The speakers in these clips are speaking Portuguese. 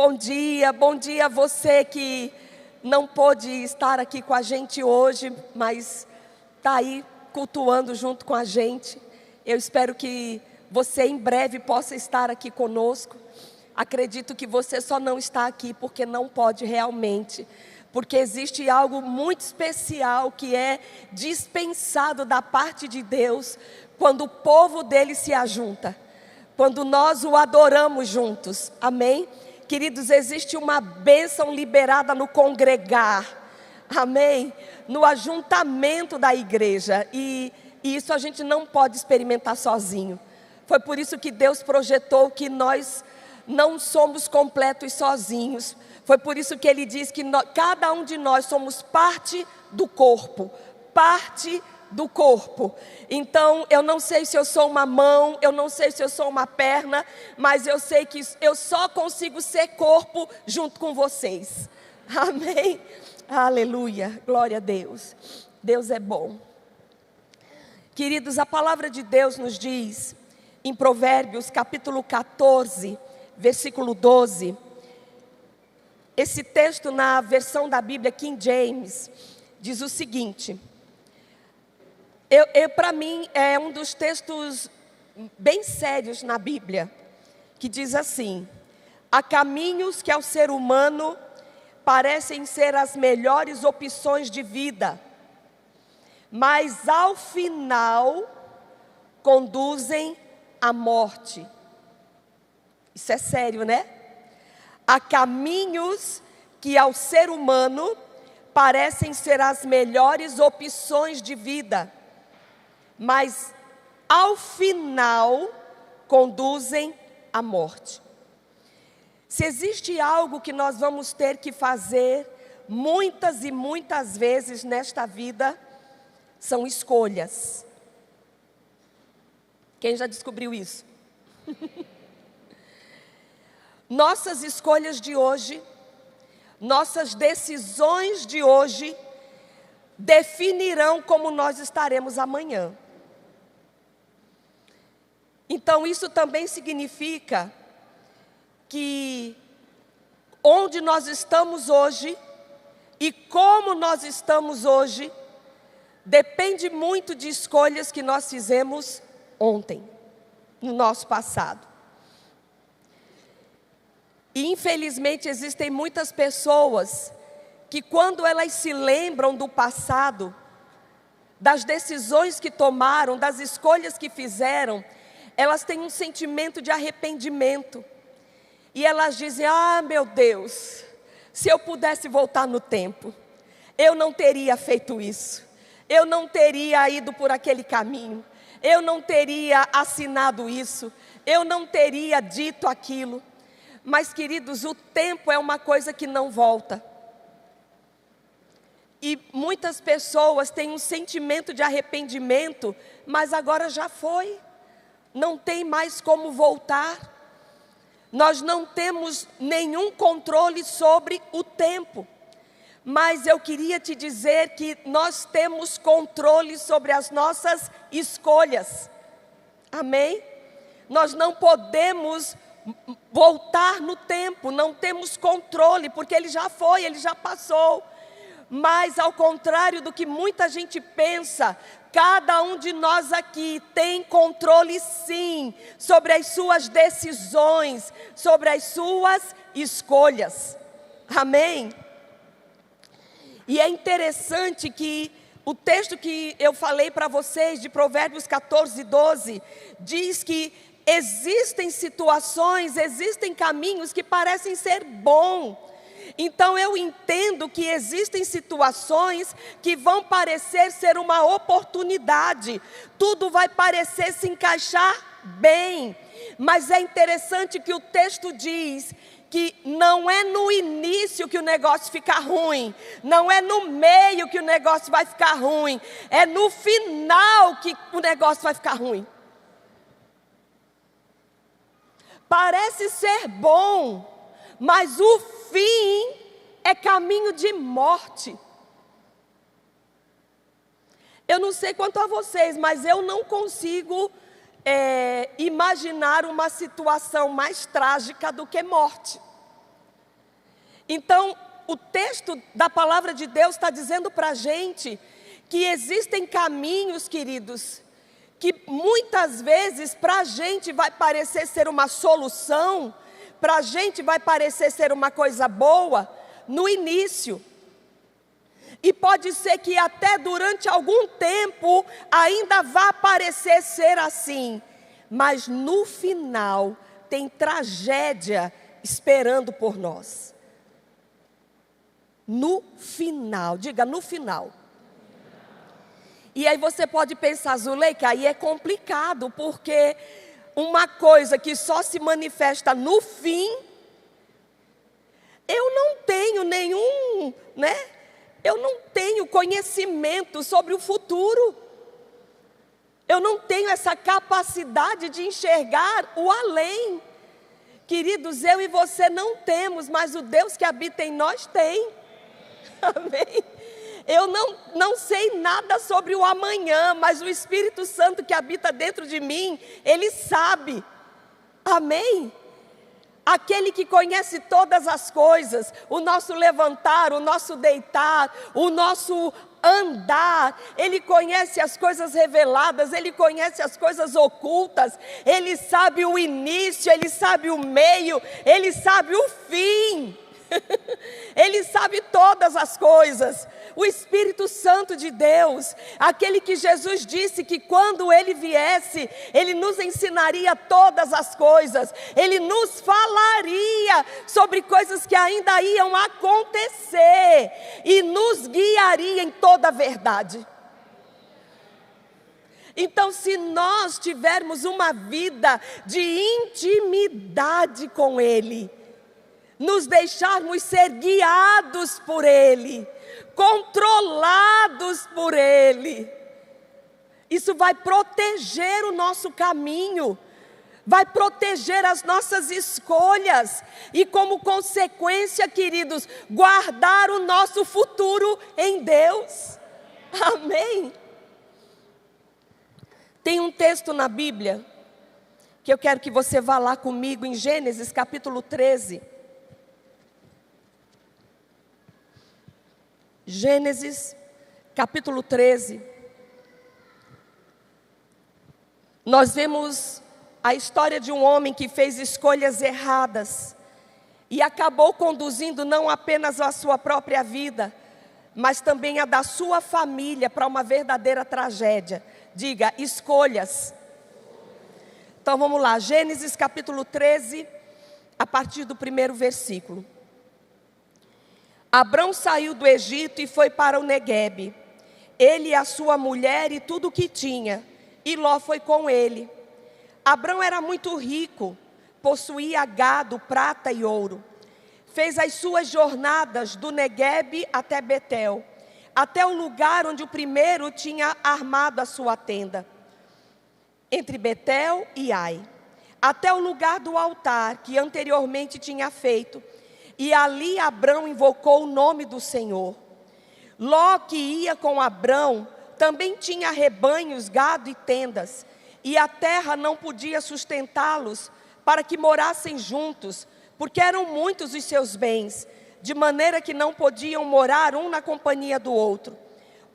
bom dia a você que não pôde estar aqui com a gente hoje, mas está aí cultuando junto com a gente. Eu espero que você em breve possa estar aqui conosco. Acredito que você só não está aqui porque não pode realmente, porque existe algo muito especial que é dispensado da parte de Deus quando o povo dele se ajunta, quando nós o adoramos juntos, amém? Queridos, existe uma bênção liberada no congregar, amém? No ajuntamento da igreja, e isso a gente não pode experimentar sozinho. Foi por isso que Deus projetou que nós não somos completos sozinhos. Foi por isso que Ele diz que cada um de nós somos parte do corpo, parte do corpo. Então, eu não sei se eu sou uma mão, eu não sei se eu sou uma perna, mas eu sei que eu só consigo ser corpo junto com vocês. Amém? Aleluia, glória a Deus. Deus é bom. Queridos, a palavra de Deus nos diz, em Provérbios capítulo 14, versículo 12, esse texto na versão da Bíblia King James, diz o seguinte, para mim é um dos textos bem sérios na Bíblia, que diz assim: há caminhos que ao ser humano parecem ser as melhores opções de vida, mas ao final conduzem à morte. Isso é sério, né? Há caminhos que ao ser humano parecem ser as melhores opções de vida, mas ao final conduzem à morte. Se existe algo que nós vamos ter que fazer muitas e muitas vezes nesta vida, são escolhas. Quem já descobriu isso? Nossas escolhas de hoje, nossas decisões de hoje, definirão como nós estaremos amanhã. Então isso também significa que onde nós estamos hoje e como nós estamos hoje, depende muito de escolhas que nós fizemos ontem, no nosso passado. E infelizmente existem muitas pessoas que quando elas se lembram do passado, das decisões que tomaram, das escolhas que fizeram, elas têm um sentimento de arrependimento. E elas dizem: ah, meu Deus, se eu pudesse voltar no tempo, eu não teria feito isso, eu não teria ido por aquele caminho, eu não teria assinado isso, eu não teria dito aquilo. Mas, queridos, o tempo é uma coisa que não volta. E muitas pessoas têm um sentimento de arrependimento, mas agora já foi. Não tem mais como voltar. Nós não temos nenhum controle sobre o tempo. Mas eu queria te dizer que nós temos controle sobre as nossas escolhas. Amém? Nós não podemos voltar no tempo, não temos controle, porque ele já foi, ele já passou. Mas ao contrário do que muita gente pensa, cada um de nós aqui tem controle sim, sobre as suas decisões, sobre as suas escolhas. Amém? E é interessante que o texto que eu falei para vocês, de Provérbios 14, 12, diz que existem situações, existem caminhos que parecem ser bons. Então eu entendo que existem situações que vão parecer ser uma oportunidade. Tudo vai parecer se encaixar bem. Mas é interessante que o texto diz que não é no início que o negócio fica ruim, não é no meio que o negócio vai ficar ruim, é no final que o negócio vai ficar ruim. Parece ser bom, mas o fim é caminho de morte. Eu não sei quanto a vocês, mas eu não consigo imaginar uma situação mais trágica do que morte. Então, o texto da palavra de Deus está dizendo para a gente que existem caminhos, queridos, que muitas vezes para a gente vai parecer ser uma solução, para a gente vai parecer ser uma coisa boa no início. E pode ser que até durante algum tempo ainda vá parecer ser assim, mas no final tem tragédia esperando por nós. No final, diga no final. E aí você pode pensar, Zuleika, aí é complicado, porque uma coisa que só se manifesta no fim, eu não tenho nenhum, eu não tenho conhecimento sobre o futuro. Eu não tenho essa capacidade de enxergar o além. Queridos, eu e você não temos, mas o Deus que habita em nós tem. Amém? Eu não sei nada sobre o amanhã, mas o Espírito Santo que habita dentro de mim, Ele sabe. Amém? Aquele que conhece todas as coisas, o nosso levantar, o nosso deitar, o nosso andar, Ele conhece as coisas reveladas, Ele conhece as coisas ocultas, Ele sabe o início, Ele sabe o meio, Ele sabe o fim. Ele sabe todas as coisas. O Espírito Santo de Deus, aquele que Jesus disse que quando Ele viesse, Ele nos ensinaria todas as coisas, Ele nos falaria sobre coisas que ainda iam acontecer e nos guiaria em toda a verdade. Então, se nós tivermos uma vida de intimidade com Ele, nos deixarmos ser guiados por Ele, controlados por Ele, isso vai proteger o nosso caminho, vai proteger as nossas escolhas e, como consequência, queridos, guardar o nosso futuro em Deus. Amém? Tem um texto na Bíblia que eu quero que você vá lá comigo em Gênesis capítulo 13. Gênesis, capítulo 13, nós vemos a história de um homem que fez escolhas erradas e acabou conduzindo não apenas a sua própria vida, mas também a da sua família para uma verdadeira tragédia. Diga, escolhas. Então vamos lá, Gênesis capítulo 13, a partir do 1º versículo. Abrão saiu do Egito e foi para o Neguebe, ele e a sua mulher e tudo o que tinha, e Ló foi com ele. Abrão era muito rico, possuía gado, prata e ouro. Fez as suas jornadas do Neguebe até Betel, até o lugar onde o primeiro tinha armado a sua tenda, entre Betel e Ai, até o lugar do altar que anteriormente tinha feito. E ali Abrão invocou o nome do Senhor. Ló, que ia com Abrão, também tinha rebanhos, gado e tendas, e a terra não podia sustentá-los para que morassem juntos, porque eram muitos os seus bens, de maneira que não podiam morar um na companhia do outro.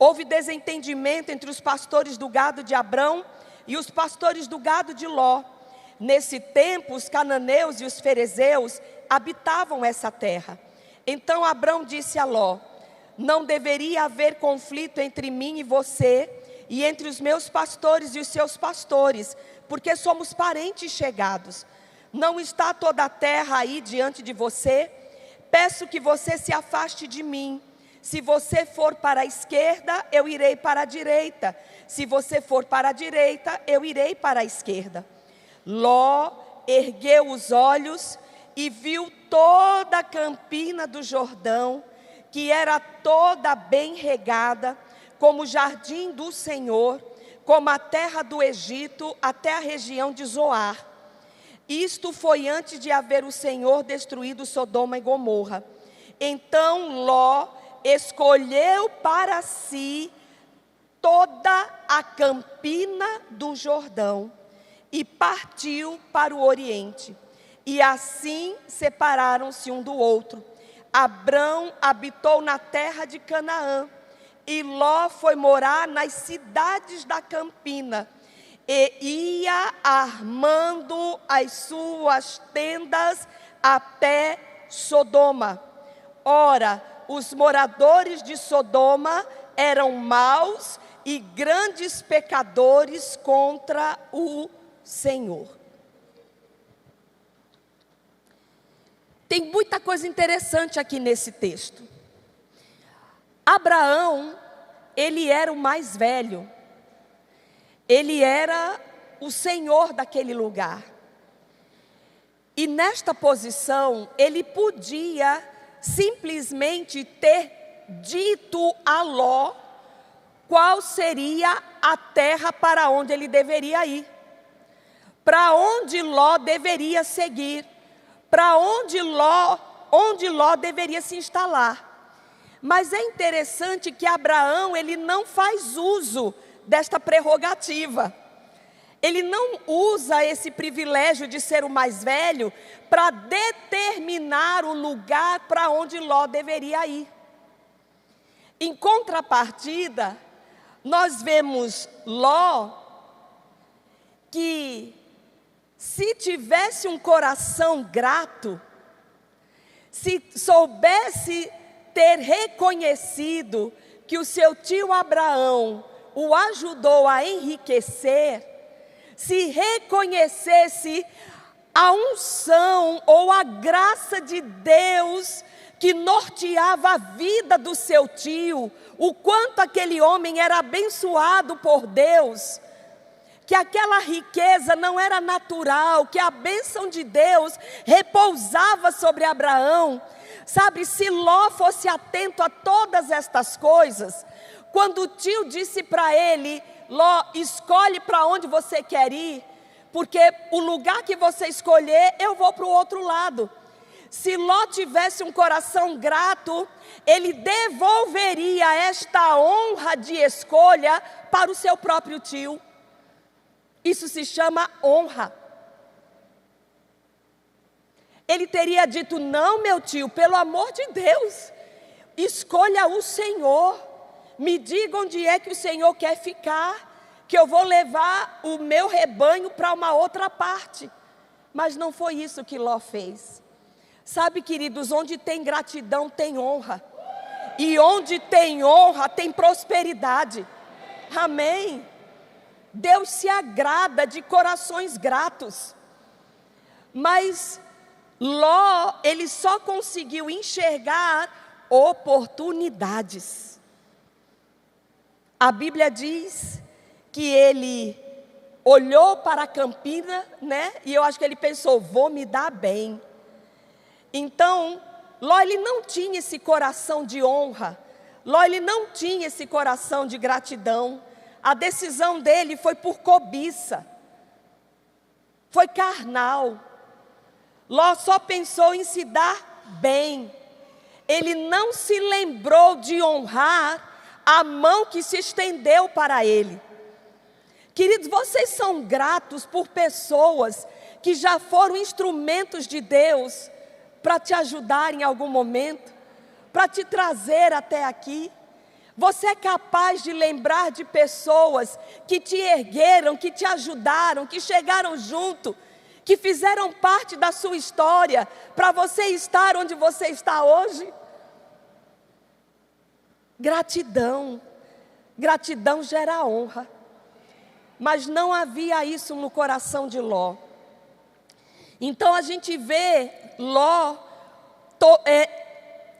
Houve desentendimento entre os pastores do gado de Abrão e os pastores do gado de Ló. Nesse tempo, os cananeus e os ferezeus habitavam essa terra. Então Abrão disse a Ló: não deveria haver conflito entre mim e você, e entre os meus pastores e os seus pastores, porque somos parentes chegados. Não está toda a terra aí diante de você? Peço que você se afaste de mim. Se você for para a esquerda, eu irei para a direita. Se você for para a direita, eu irei para a esquerda. Ló ergueu os olhos e viu toda a campina do Jordão, que era toda bem regada, como o jardim do Senhor, como a terra do Egito, até a região de Zoar. Isto foi antes de haver o Senhor destruído Sodoma e Gomorra. Então Ló escolheu para si toda a campina do Jordão e partiu para o oriente. E assim separaram-se um do outro. Abrão habitou na terra de Canaã, e Ló foi morar nas cidades da campina, e ia armando as suas tendas até Sodoma. Ora, os moradores de Sodoma eram maus e grandes pecadores contra o Senhor. Tem muita coisa interessante aqui nesse texto. Abraão, ele era o mais velho. Ele era o senhor daquele lugar. E nesta posição, ele podia simplesmente ter dito a Ló qual seria a terra para onde ele deveria ir, para onde Ló deveria seguir, para onde Ló deveria se instalar. Mas é interessante que Abraão, ele não faz uso desta prerrogativa. Ele não usa esse privilégio de ser o mais velho para determinar o lugar para onde Ló deveria ir. Em contrapartida, nós vemos Ló, que se tivesse um coração grato, se soubesse ter reconhecido que o seu tio Abraão o ajudou a enriquecer, se reconhecesse a unção ou a graça de Deus que norteava a vida do seu tio, o quanto aquele homem era abençoado por Deus, que aquela riqueza não era natural, que a bênção de Deus repousava sobre Abraão. Sabe, se Ló fosse atento a todas estas coisas, quando o tio disse para ele: Ló, escolhe para onde você quer ir, porque o lugar que você escolher, eu vou para o outro lado. Se Ló tivesse um coração grato, ele devolveria esta honra de escolha para o seu próprio tio. Isso se chama honra. Ele teria dito: não, meu tio, pelo amor de Deus, escolha o Senhor. Me diga onde é que o Senhor quer ficar, que eu vou levar o meu rebanho para uma outra parte. Mas não foi isso que Ló fez. Sabe, queridos, onde tem gratidão tem honra. E onde tem honra tem prosperidade. Amém? Deus se agrada de corações gratos. Mas Ló, ele só conseguiu enxergar oportunidades. A Bíblia diz que ele olhou para a campina, né? E eu acho que ele pensou: vou me dar bem. Então, Ló, ele não tinha esse coração de honra. Ló, ele não tinha esse coração de gratidão. A decisão dele foi por cobiça. Foi carnal. Ló só pensou em se dar bem. Ele não se lembrou de honrar a mão que se estendeu para ele. Queridos, vocês são gratos por pessoas que já foram instrumentos de Deus para te ajudar em algum momento, para te trazer até aqui? Você é capaz de lembrar de pessoas que te ergueram, que te ajudaram, que chegaram junto, que fizeram parte da sua história para você estar onde você está hoje? Gratidão. Gratidão gera honra. Mas não havia isso no coração de Ló. Então a gente vê Ló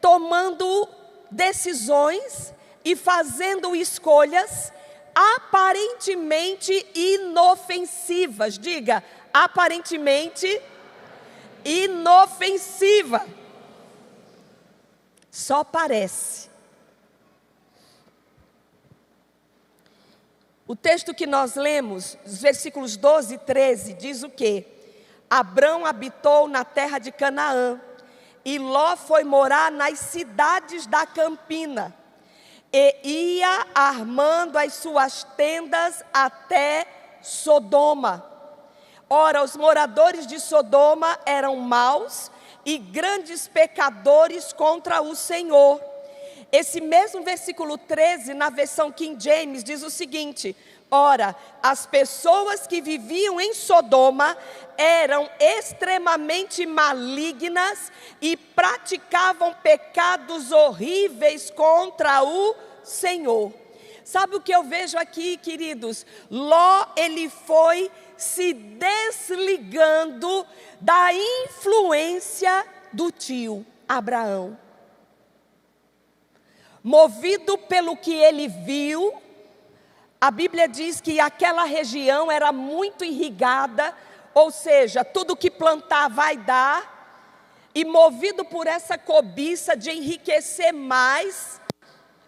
tomando decisões e fazendo escolhas aparentemente inofensivas. Diga, aparentemente inofensiva. Só parece. O texto que nós lemos, os versículos 12 e 13, diz o quê? Abrão habitou na terra de Canaã, e Ló foi morar nas cidades da campina, e ia armando as suas tendas até Sodoma. Ora, os moradores de Sodoma eram maus e grandes pecadores contra o Senhor. Esse mesmo versículo 13, na versão King James, diz o seguinte: ora, as pessoas que viviam em Sodoma eram extremamente malignas e praticavam pecados horríveis contra o Senhor. Sabe o que eu vejo aqui, queridos? Ló, ele foi se desligando da influência do tio Abraão. Movido pelo que ele viu, a Bíblia diz que aquela região era muito irrigada, ou seja, tudo que plantar vai dar, e movido por essa cobiça de enriquecer mais,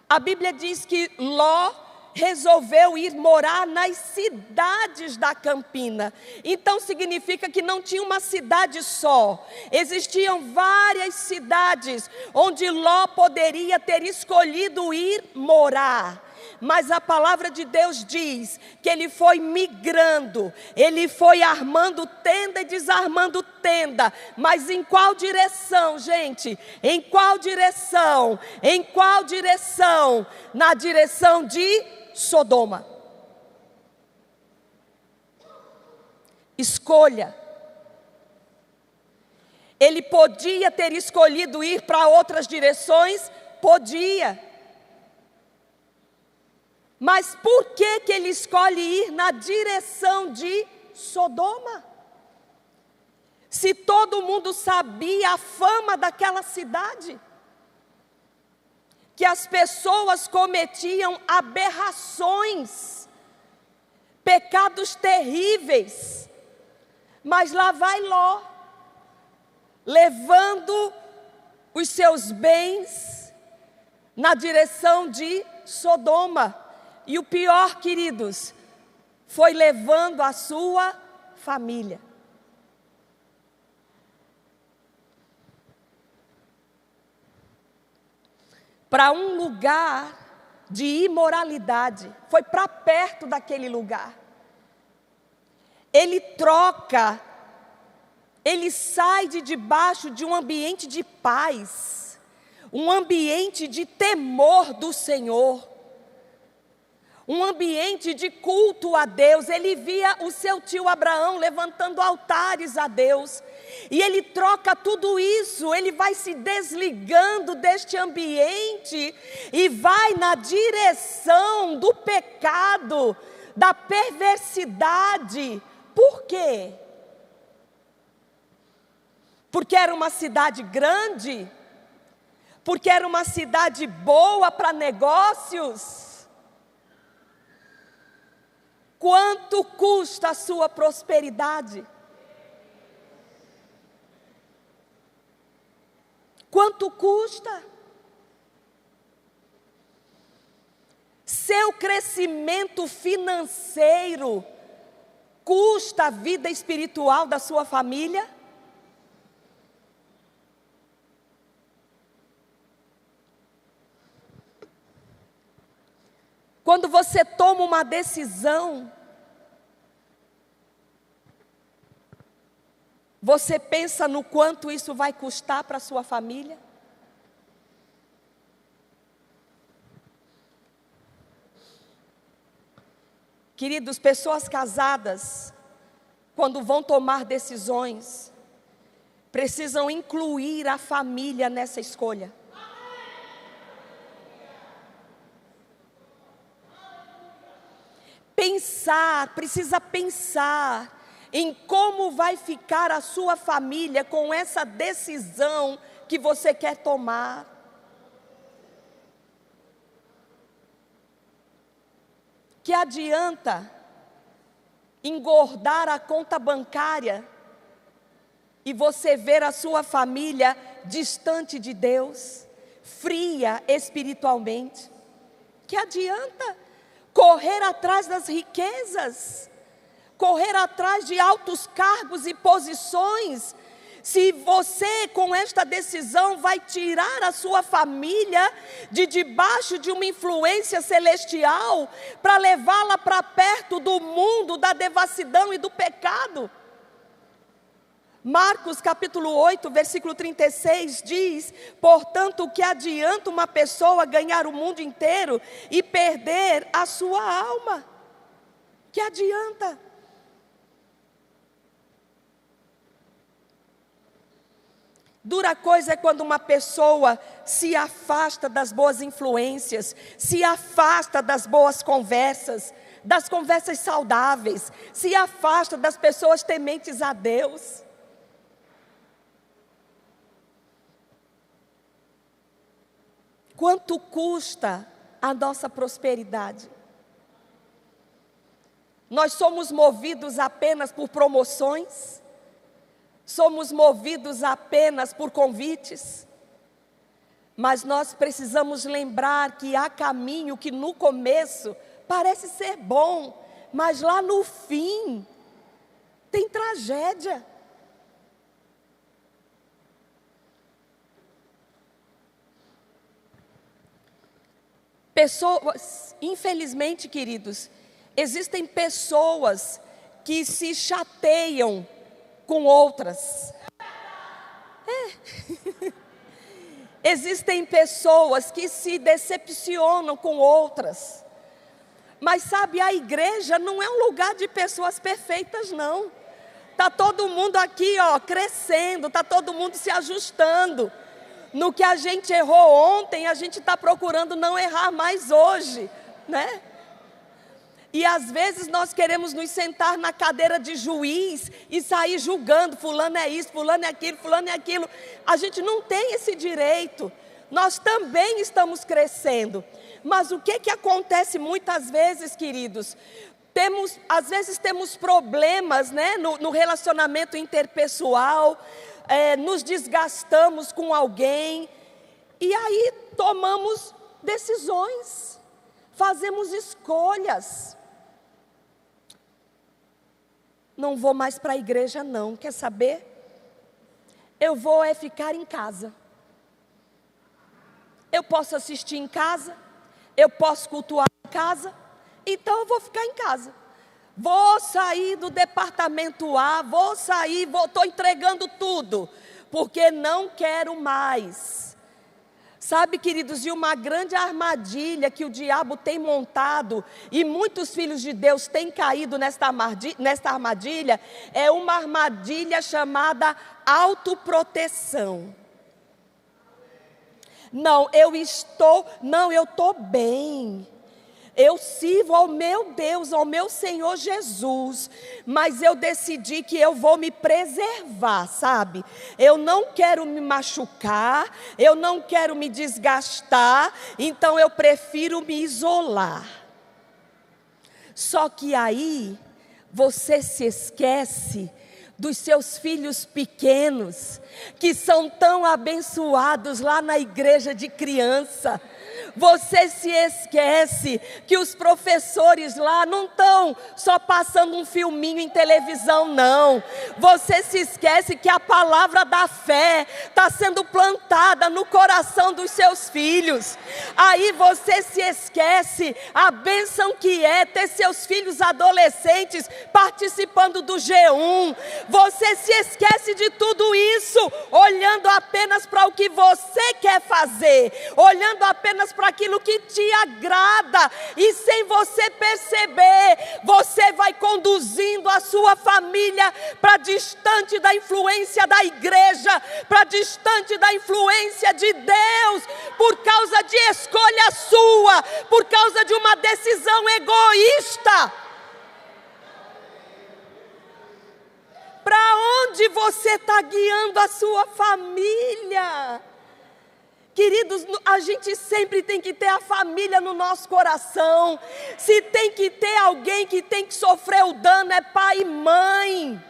a Bíblia diz que Ló resolveu ir morar nas cidades da campina. Então significa que não tinha uma cidade só, existiam várias cidades onde Ló poderia ter escolhido ir morar. Mas a palavra de Deus diz que ele foi migrando, ele foi armando tenda e desarmando tenda. Mas em qual direção, gente? Em qual direção? Em qual direção? Na direção de Sodoma. Escolha. Ele podia ter escolhido ir para outras direções? Podia. Mas por que ele escolhe ir na direção de Sodoma? Se todo mundo sabia a fama daquela cidade, que as pessoas cometiam aberrações, pecados terríveis, mas lá vai Ló, levando os seus bens na direção de Sodoma. E o pior, queridos, foi levando a sua família. Para um lugar de imoralidade, foi para perto daquele lugar. Ele troca, ele sai de debaixo de um ambiente de paz, um ambiente de temor do Senhor, um ambiente de culto a Deus. Ele via o seu tio Abraão levantando altares a Deus, e ele troca tudo isso, ele vai se desligando deste ambiente e vai na direção do pecado, da perversidade. Por quê? Porque era uma cidade grande? Porque era uma cidade boa para negócios? Quanto custa a sua prosperidade? Quanto custa? Seu crescimento financeiro custa a vida espiritual da sua família? Quando você toma uma decisão, você pensa no quanto isso vai custar para a sua família? Queridos, pessoas casadas, quando vão tomar decisões, precisam incluir a família nessa escolha. Precisa pensar em como vai ficar a sua família com essa decisão que você quer tomar. Que adianta engordar a conta bancária e você ver a sua família distante de Deus, fria espiritualmente? Que adianta correr atrás das riquezas, correr atrás de altos cargos e posições, se você com esta decisão vai tirar a sua família de debaixo de uma influência celestial para levá-la para perto do mundo da devassidão e do pecado? Marcos capítulo 8, versículo 36 diz: portanto, o que adianta uma pessoa ganhar o mundo inteiro e perder a sua alma? Que adianta? Dura coisa é quando uma pessoa se afasta das boas influências, se afasta das boas conversas, das conversas saudáveis, se afasta das pessoas tementes a Deus. Quanto custa a nossa prosperidade? Nós somos movidos apenas por promoções? Somos movidos apenas por convites? Mas nós precisamos lembrar que há caminho que no começo parece ser bom, mas lá no fim tem tragédia. Pessoas, infelizmente, queridos, existem pessoas que se chateiam com outras. Existem pessoas que se decepcionam com outras. Mas sabe, a igreja não é um lugar de pessoas perfeitas, não. Está todo mundo aqui, crescendo, está todo mundo se ajustando. No que a gente errou ontem, a gente está procurando não errar mais hoje, né? E às vezes nós queremos nos sentar na cadeira de juiz e sair julgando, fulano é isso, fulano é aquilo, fulano é aquilo. A gente não tem esse direito. Nós também estamos crescendo. Mas o que acontece muitas vezes, queridos? Às vezes temos problemas, né, no relacionamento interpessoal, nos desgastamos com alguém, e aí tomamos decisões, fazemos escolhas. Não vou mais para a igreja não, quer saber? Eu vou ficar em casa. Eu posso assistir em casa, eu posso cultuar em casa, então eu vou ficar em casa. Vou sair do departamento A, estou entregando tudo, porque não quero mais. Sabe, queridos, e uma grande armadilha que o diabo tem montado, e muitos filhos de Deus têm caído nesta armadilha, é uma armadilha chamada autoproteção. Eu estou bem. Eu sirvo ao meu Deus, ao meu Senhor Jesus, mas eu decidi que eu vou me preservar, sabe? Eu não quero me machucar, eu não quero me desgastar, então eu prefiro me isolar. Só que aí você se esquece dos seus filhos pequenos, que são tão abençoados lá na igreja de criança. Você se esquece que os professores lá não estão só passando um filminho em televisão, não. Você se esquece que a palavra da fé está sendo plantada no coração dos seus filhos. Aí você se esquece a bênção que é ter seus filhos adolescentes participando do G1. Você se esquece de tudo isso, olhando apenas para o que você quer fazer, olhando apenas para aquilo que te agrada, e sem você perceber, você vai conduzindo a sua família para distante da influência da igreja, para distante da influência de Deus, por causa de escolha sua, por causa de uma decisão egoísta. Para onde você está guiando a sua família? Queridos, a gente sempre tem que ter a família no nosso coração. Se tem que ter alguém que tem que sofrer o dano, é pai e mãe,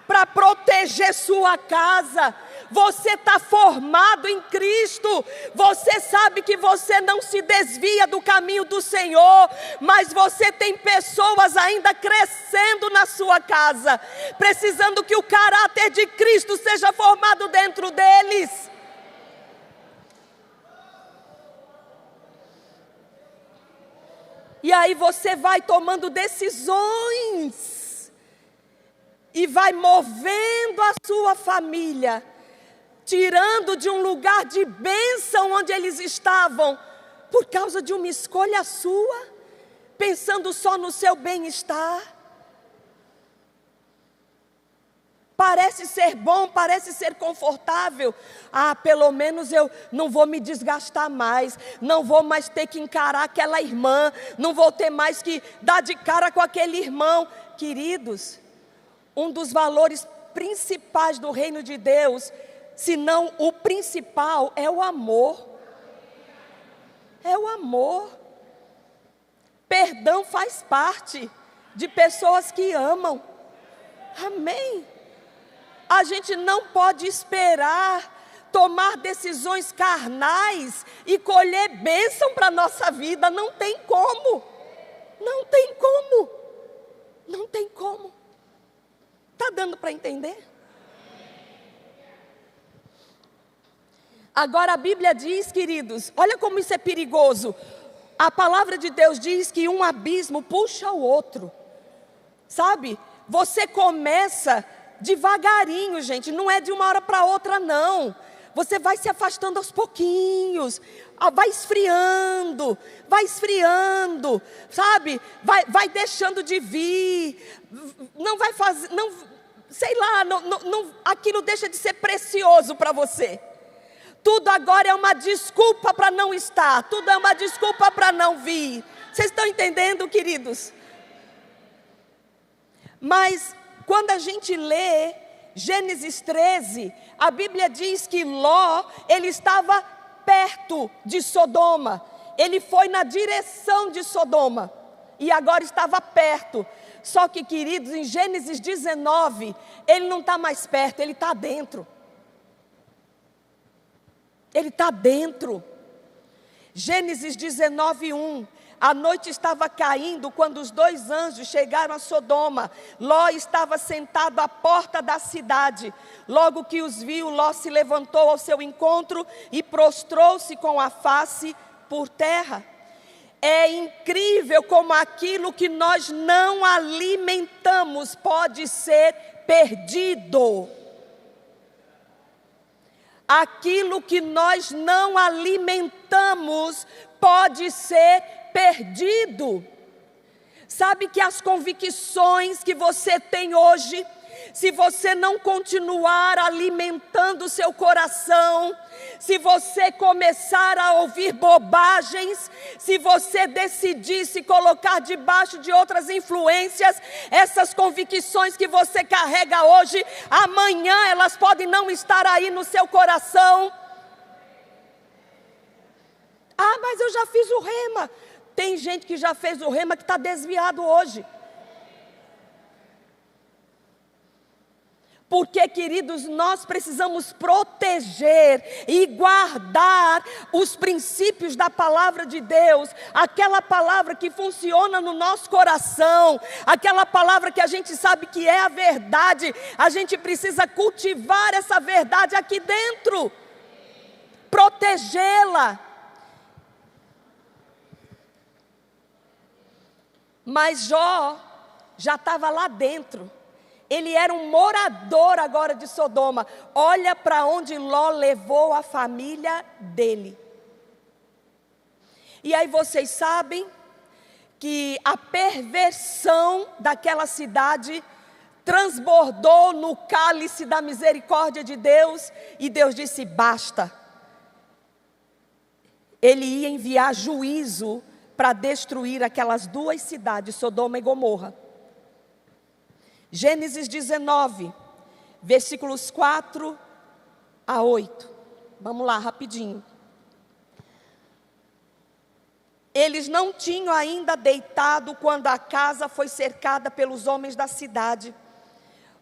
para proteger sua casa. Você está formado em Cristo, você sabe que você não se desvia do caminho do Senhor, mas você tem pessoas ainda crescendo na sua casa, precisando que o caráter de Cristo seja formado dentro deles. E aí você vai tomando decisões, e vai movendo a sua família, tirando de um lugar de bênção onde eles estavam, por causa de uma escolha sua, pensando só no seu bem-estar. Parece ser bom, parece ser confortável. Ah, pelo menos eu não vou me desgastar mais, não vou mais ter que encarar aquela irmã, não vou ter mais que dar de cara com aquele irmão. Queridos, um dos valores principais do reino de Deus, se não o principal, é o amor. É o amor. Perdão faz parte de pessoas que amam. Amém. A gente não pode esperar tomar decisões carnais e colher bênção para a nossa vida. Não tem como. Não tem como. Não tem como. Está dando para entender? Agora a Bíblia diz, queridos, olha como isso é perigoso. A palavra de Deus diz que um abismo puxa o outro. Sabe? Você começa devagarinho, gente, não é de uma hora para outra, não. Você vai se afastando aos pouquinhos, vai esfriando, sabe? Vai deixando de vir, não vai fazer, não, sei lá, aquilo deixa de ser precioso para você. Tudo agora é uma desculpa para não estar, tudo é uma desculpa para não vir. Vocês estão entendendo, queridos? Mas quando a gente lê Gênesis 13, a Bíblia diz que Ló, ele estava perto de Sodoma. Ele foi na direção de Sodoma e agora estava perto. Só que, queridos, em Gênesis 19, ele não está mais perto, ele está dentro. Ele está dentro. Gênesis 19:1. A noite estava caindo quando os dois anjos chegaram a Sodoma. Ló estava sentado à porta da cidade. Logo que os viu, Ló se levantou ao seu encontro e prostrou-se com a face por terra. É incrível como aquilo que nós não alimentamos pode ser perdido. Aquilo que nós não alimentamos pode ser perdido. Sabe que as convicções que você tem hoje, se você não continuar alimentando o seu coração, se você começar a ouvir bobagens, se você decidir se colocar debaixo de outras influências, essas convicções que você carrega hoje, amanhã elas podem não estar aí no seu coração. Ah, mas eu já fiz o rema. Tem gente que já fez o rema que está desviado hoje. Porque, queridos, nós precisamos proteger e guardar os princípios da palavra de Deus, aquela palavra que funciona no nosso coração, aquela palavra que a gente sabe que é a verdade. A gente precisa cultivar essa verdade aqui dentro, protegê-la. Mas Jó já estava lá dentro. Ele era um morador agora de Sodoma. Olha para onde Ló levou a família dele. E aí vocês sabem que a perversão daquela cidade transbordou no cálice da misericórdia de Deus. E Deus disse: basta. Ele ia enviar juízo para destruir aquelas duas cidades, Sodoma e Gomorra. Gênesis 19, versículos 4 a 8. Vamos lá, rapidinho. Eles não tinham ainda deitado quando a casa foi cercada pelos homens da cidade.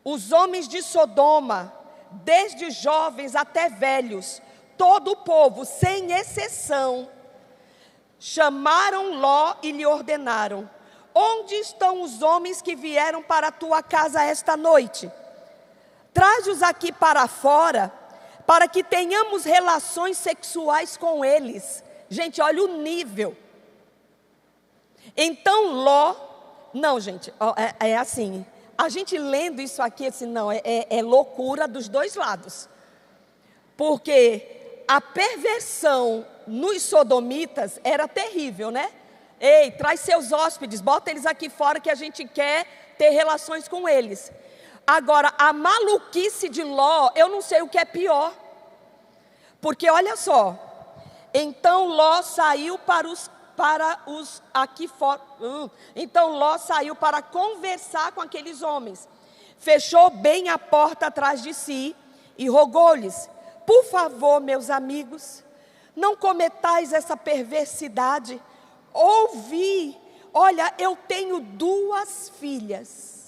Os homens de Sodoma, desde jovens até velhos, todo o povo, sem exceção, chamaram Ló e lhe ordenaram: onde estão os homens que vieram para a tua casa esta noite? Traz-os aqui para fora, para que tenhamos relações sexuais com eles. Gente, olha o nível. Então Ló, não gente, é assim, a gente lendo isso aqui, assim, não, é loucura dos dois lados. Porque a perversão nos sodomitas era terrível, né? Ei, traz seus hóspedes, bota eles aqui fora que a gente quer ter relações com eles. Agora, a maluquice de Ló, eu não sei o que é pior. Porque olha só, então Ló saiu para os aqui fora. Então Ló saiu para conversar com aqueles homens. Fechou bem a porta atrás de si e rogou-lhes: por favor, meus amigos, não cometais essa perversidade. Ouvi, olha, eu tenho 2 filhas.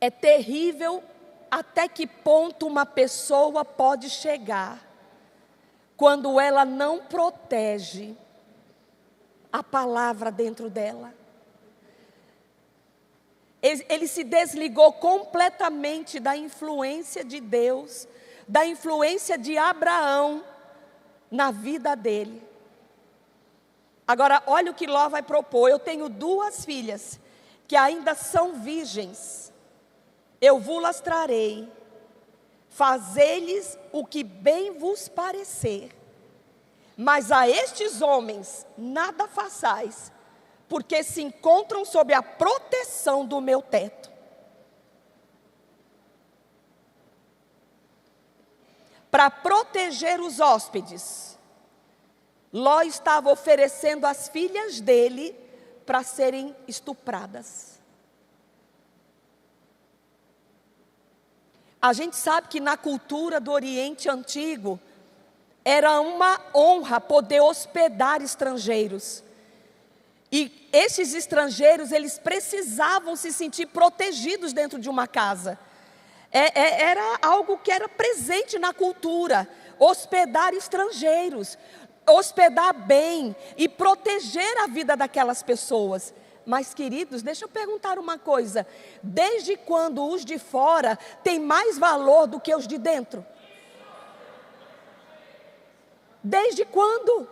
É terrível até que ponto uma pessoa pode chegar quando ela não protege a palavra dentro dela. Ele se desligou completamente da influência de Deus, da influência de Abraão na vida dele. Agora, olha o que Ló vai propor. Eu tenho 2 filhas que ainda são virgens. Eu vos trarei, fazei-lhes o que bem vos parecer. Mas a estes homens nada façais, porque se encontram sob a proteção do meu teto. Para proteger os hóspedes, Ló estava oferecendo as filhas dele para serem estupradas. A gente sabe que na cultura do Oriente Antigo, era uma honra poder hospedar estrangeiros. E esses estrangeiros, eles precisavam se sentir protegidos dentro de uma casa. Era algo que era presente na cultura, hospedar estrangeiros, hospedar bem e proteger a vida daquelas pessoas. Mas, queridos, deixa eu perguntar uma coisa: desde quando os de fora têm mais valor do que os de dentro? Desde quando?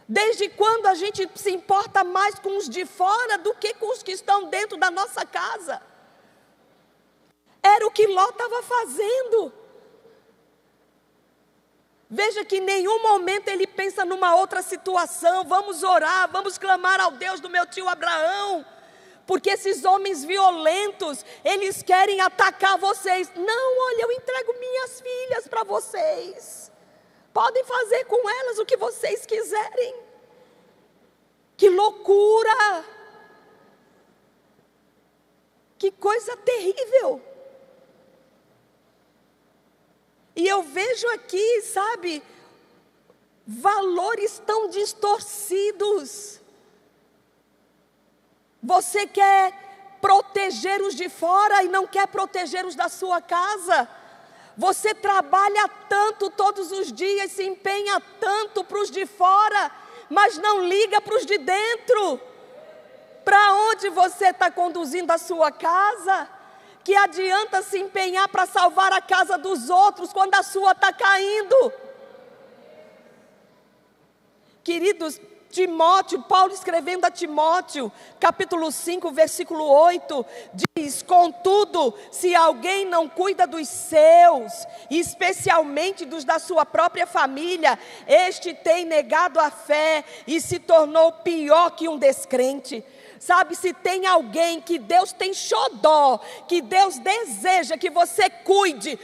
Desde quando a gente se importa mais com os de fora do que com os que estão dentro da nossa casa? Era o que Ló estava fazendo. Veja que em nenhum momento ele pensa numa outra situação. Vamos orar, vamos clamar ao Deus do meu tio Abraão, porque esses homens violentos, eles querem atacar vocês. Não, olha, eu entrego minhas filhas para vocês. Podem fazer com elas o que vocês quiserem. Que loucura! Que coisa terrível! E eu vejo aqui, sabe, valores tão distorcidos. Você quer proteger os de fora e não quer proteger os da sua casa. Você trabalha tanto todos os dias, se empenha tanto para os de fora, mas não liga para os de dentro. Para onde você está conduzindo a sua casa? Que adianta se empenhar para salvar a casa dos outros quando a sua está caindo? Queridos, Timóteo, Paulo escrevendo a Timóteo, capítulo 5, versículo 8, diz: contudo, se alguém não cuida dos seus, especialmente dos da sua própria família, este tem negado a fé e se tornou pior que um descrente. Sabe, se tem alguém que Deus tem xodó, que Deus deseja que você cuide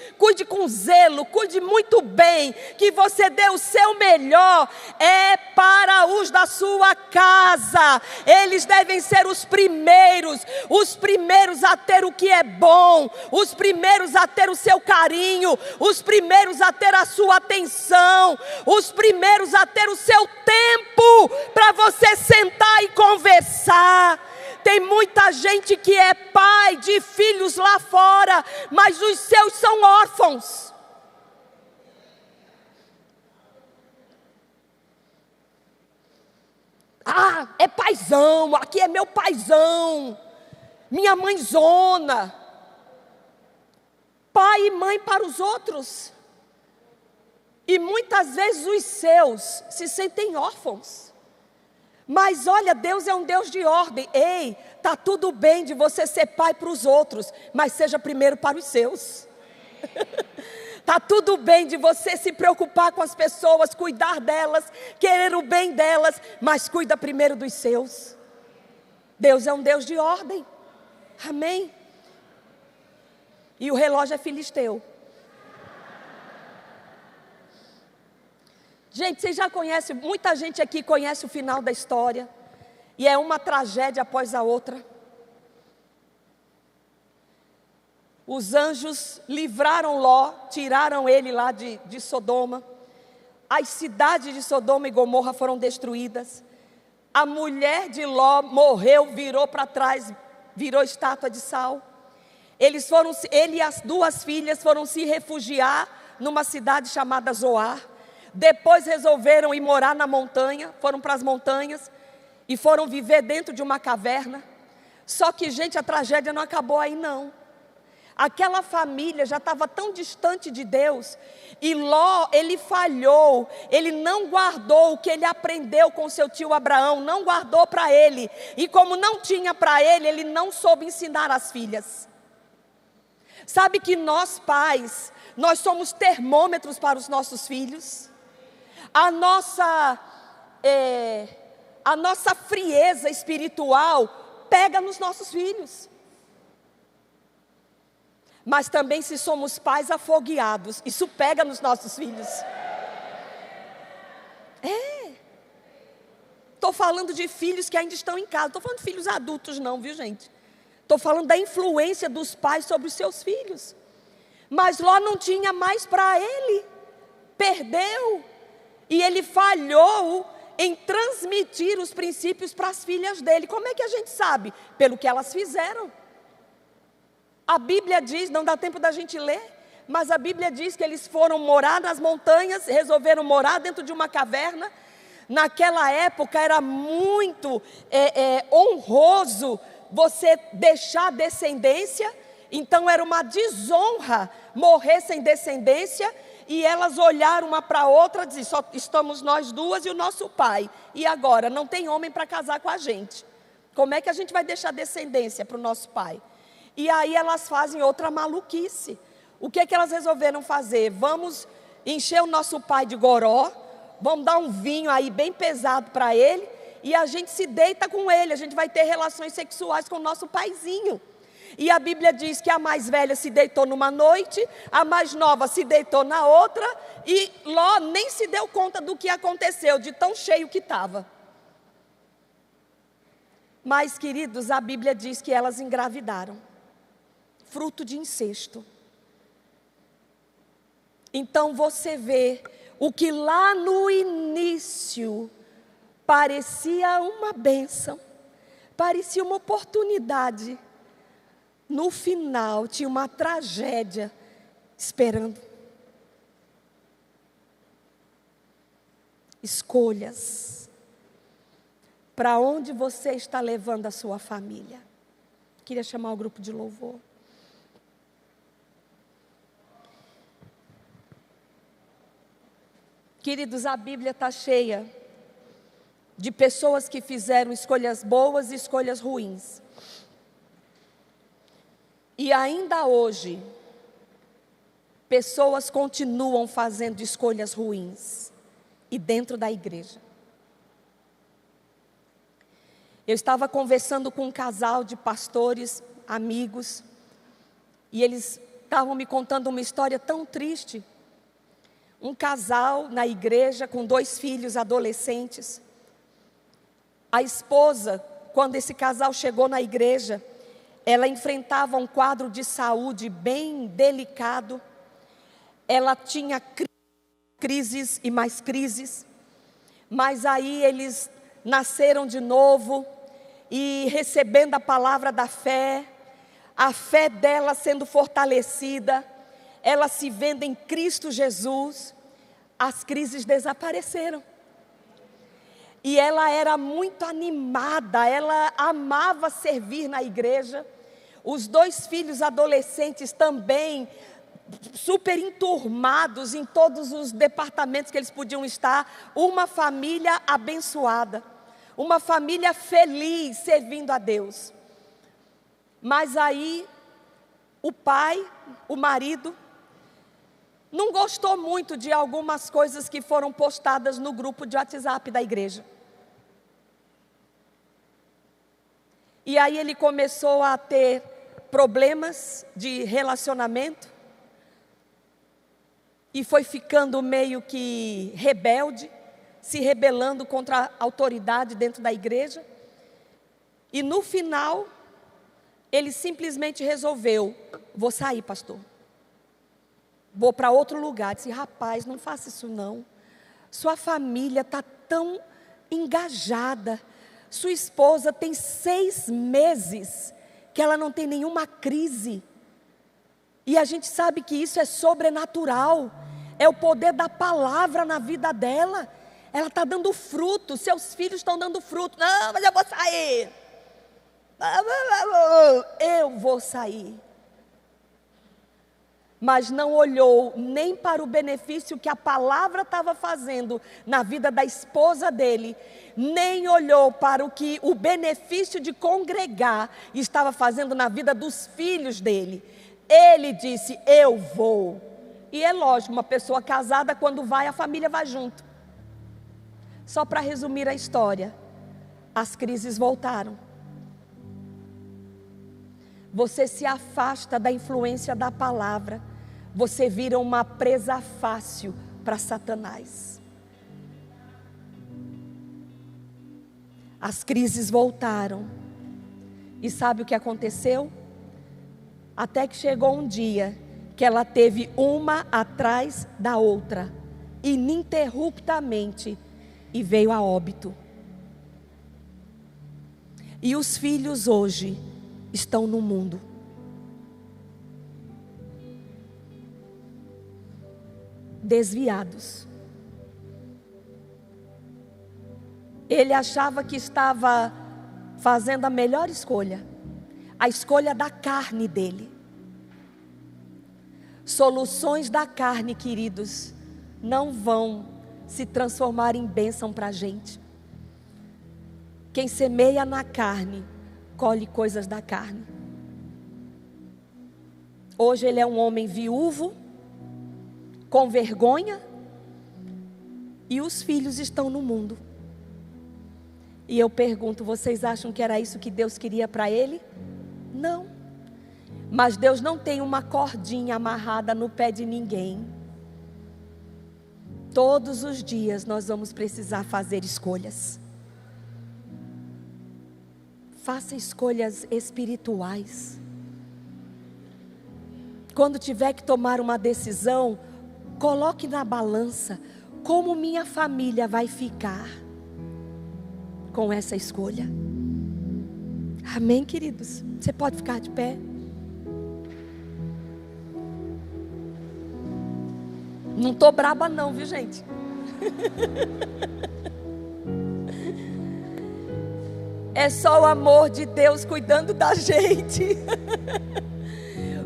com zelo, cuide muito bem, que você dê o seu melhor, é para os da sua casa. Eles devem ser os primeiros a ter o que é bom, os primeiros a ter o seu carinho, os primeiros a ter a sua atenção, os primeiros a ter o seu tempo para você sentar e conversar. Tem muita gente que é pai de filhos lá fora, mas os seus são órfãos. Ah, é paizão, aqui é meu paizão, minha mãezona. Pai e mãe para os outros. E muitas vezes os seus se sentem órfãos. Mas olha, Deus é um Deus de ordem. Ei, está tudo bem de você ser pai para os outros, mas seja primeiro para os seus. Está tudo bem de você se preocupar com as pessoas, cuidar delas, querer o bem delas, mas cuida primeiro dos seus. Deus é um Deus de ordem. Amém? E o relógio é filisteu. Gente, vocês já conhecem, muita gente aqui conhece o final da história. E é uma tragédia após a outra. Os anjos livraram Ló, tiraram ele lá de Sodoma. As cidades de Sodoma e Gomorra foram destruídas. A mulher de Ló morreu, virou para trás, virou estátua de sal. Ele e as duas filhas foram se refugiar numa cidade chamada Zoar. Depois resolveram ir morar na montanha, foram para as montanhas e foram viver dentro de uma caverna. Só que, gente, a tragédia não acabou aí não. Aquela família já estava tão distante de Deus, e Ló, ele falhou, ele não guardou o que ele aprendeu com seu tio Abraão, não guardou para ele, e como não tinha para ele não soube ensinar as filhas. Sabe que nós pais, nós somos termômetros para os nossos filhos? A nossa frieza espiritual pega nos nossos filhos. Mas também se somos pais afogueados, isso pega nos nossos filhos. Estou falando de filhos que ainda estão em casa, estou falando de filhos adultos não, viu gente? Estou falando da influência dos pais sobre os seus filhos. Mas Ló não tinha mais para ele, perdeu. E ele falhou em transmitir os princípios para as filhas dele. Como é que a gente sabe? Pelo que elas fizeram. A Bíblia diz, não dá tempo da gente ler, mas a Bíblia diz que eles foram morar nas montanhas, resolveram morar dentro de uma caverna. Naquela época era muito honroso você deixar descendência, então era uma desonra morrer sem descendência. E elas olharam uma para a outra e disseram, só estamos nós duas e o nosso pai. E agora, não tem homem para casar com a gente. Como é que a gente vai deixar descendência para o nosso pai? E aí elas fazem outra maluquice. O que elas resolveram fazer? Vamos encher o nosso pai de goró, vamos dar um vinho aí bem pesado para ele, e a gente se deita com ele, a gente vai ter relações sexuais com o nosso paizinho. E a Bíblia diz que a mais velha se deitou numa noite, a mais nova se deitou na outra, e Ló nem se deu conta do que aconteceu, de tão cheio que estava. Mas, queridos, a Bíblia diz que elas engravidaram, fruto de incesto. Então você vê o que lá no início parecia uma bênção, parecia uma oportunidade. No final, tinha uma tragédia esperando. Escolhas. Para onde você está levando a sua família? Queria chamar o grupo de louvor. Queridos, a Bíblia está cheia de pessoas que fizeram escolhas boas e escolhas ruins. E ainda hoje, pessoas continuam fazendo escolhas ruins, e dentro da igreja. Eu estava conversando com um casal de pastores, amigos, e eles estavam me contando uma história tão triste. Um casal na igreja com 2 filhos adolescentes. A esposa, quando esse casal chegou na igreja, ela enfrentava um quadro de saúde bem delicado. Ela tinha crises e mais crises. Mas aí eles nasceram de novo e recebendo a palavra da fé, a fé dela sendo fortalecida, ela se vendo em Cristo Jesus, as crises desapareceram. E ela era muito animada, ela amava servir na igreja. Os 2 filhos adolescentes também super enturmados em todos os departamentos que eles podiam estar, uma família abençoada, uma família feliz servindo a Deus. Mas aí o pai, o marido, não gostou muito de algumas coisas que foram postadas no grupo de WhatsApp da igreja. E aí ele começou a ter problemas de relacionamento e foi ficando meio que rebelde, se rebelando contra a autoridade dentro da igreja. E no final, ele simplesmente resolveu: vou sair, pastor. Vou para outro lugar. Disse: rapaz, não faça isso não. Sua família está tão engajada. Sua esposa tem 6 meses que ela não tem nenhuma crise. E a gente sabe que isso é sobrenatural. É o poder da palavra na vida dela. Ela está dando fruto. Seus filhos estão dando fruto. Não, mas eu vou sair. Eu vou sair. Mas não olhou nem para o benefício que a palavra estava fazendo na vida da esposa dele, nem olhou para o benefício de congregar estava fazendo na vida dos filhos dele. Ele disse: eu vou. E é lógico, uma pessoa casada, quando vai, a família vai junto. Só para resumir a história, as crises voltaram. Você se afasta da influência da palavra, você vira uma presa fácil para Satanás. As crises voltaram. E sabe o que aconteceu? Até que chegou um dia que ela teve uma atrás da outra, ininterruptamente, e veio a óbito. E os filhos hoje estão no mundo. Desviados. Ele achava que estava fazendo a melhor escolha, a escolha da carne dele. Soluções da carne, queridos, não vão se transformar em bênção para a gente. Quem semeia na carne, colhe coisas da carne. Hoje ele é um homem viúvo, com vergonha, e os filhos estão no mundo. E eu pergunto: vocês acham que era isso que Deus queria para ele? Não. Mas Deus não tem uma cordinha amarrada no pé de ninguém. Todos os dias nós vamos precisar fazer escolhas. Faça escolhas espirituais. Quando tiver que tomar uma decisão, coloque na balança como minha família vai ficar com essa escolha. Amém, queridos? Você pode ficar de pé? Não estou braba não, viu, gente? É só o amor de Deus cuidando da gente.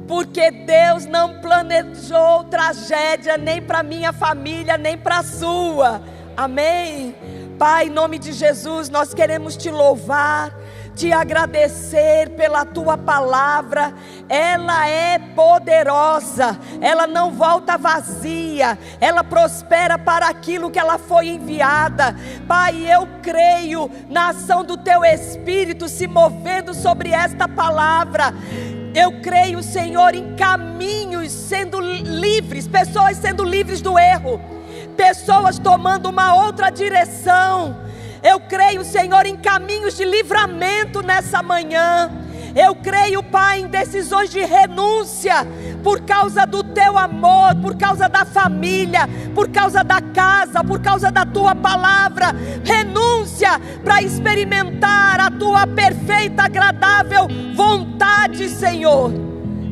Porque Deus não planejou tragédia nem para minha família, nem para a sua. Amém? Pai, em nome de Jesus, nós queremos te louvar, te agradecer pela tua palavra. Ela é poderosa, ela não volta vazia, ela prospera para aquilo que ela foi enviada. Pai, eu creio na ação do teu Espírito se movendo sobre esta palavra. Eu creio, Senhor, em caminhos sendo livres, pessoas sendo livres do erro, pessoas tomando uma outra direção. Eu creio, Senhor, em caminhos de livramento nessa manhã. Eu creio, Pai, em decisões de renúncia, por causa do teu amor, por causa da família, por causa da casa, por causa da tua palavra. Renúncia para experimentar a tua perfeita, agradável vontade, Senhor.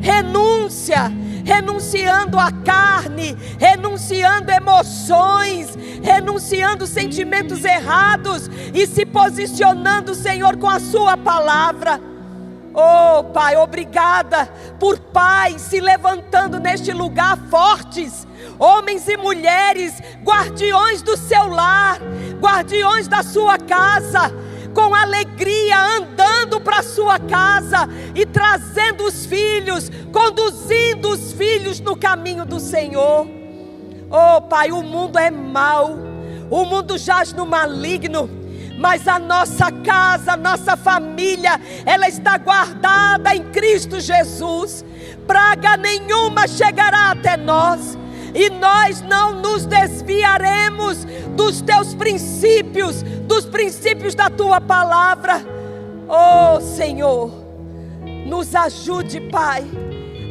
Renúncia, renunciando à carne, renunciando emoções, renunciando sentimentos errados e se posicionando, Senhor, com a sua palavra. Oh, Pai, obrigada por pais se levantando neste lugar fortes, homens e mulheres, guardiões do seu lar, guardiões da sua casa, com alegria andando para a sua casa e trazendo os filhos, conduzindo os filhos no caminho do Senhor. Oh, Pai, o mundo é mau, o mundo jaz no maligno, mas a nossa casa, a nossa família, ela está guardada em Cristo Jesus. Praga nenhuma chegará até nós, e nós não nos desviaremos dos teus princípios, dos princípios da tua palavra. Oh, Senhor, nos ajude, Pai,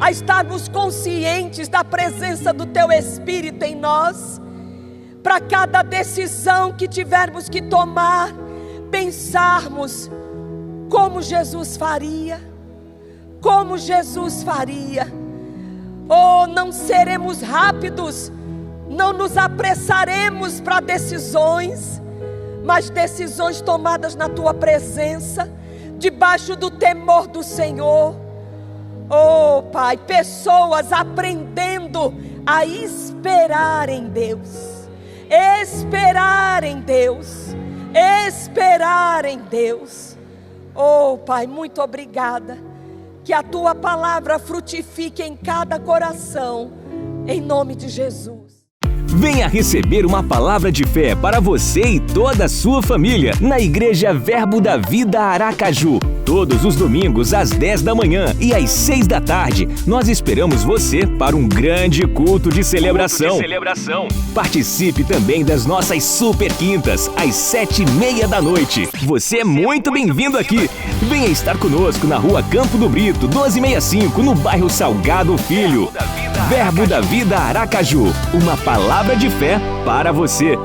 a estarmos conscientes da presença do teu Espírito em nós. Para cada decisão que tivermos que tomar, pensarmos como Jesus faria, como Jesus faria. Oh, não seremos rápidos, não nos apressaremos para decisões, mas decisões tomadas na tua presença, debaixo do temor do Senhor. Oh, Pai, pessoas aprendendo a esperar em Deus. Esperar em Deus, esperar em Deus. Oh, Pai, muito obrigada. Que a tua palavra frutifique em cada coração, em nome de Jesus. Venha receber uma palavra de fé para você e toda a sua família na Igreja Verbo da Vida Aracaju. Todos os domingos às 10 da manhã e às 6 da tarde, nós esperamos você para um grande culto de celebração. Participe também das nossas super quintas, às 7h30 da noite. Você é muito bem-vindo aqui. Venha estar conosco na Rua Campo do Brito, 1265, no bairro Salgado Filho. Verbo da Vida Aracaju, uma palavra de fé para você.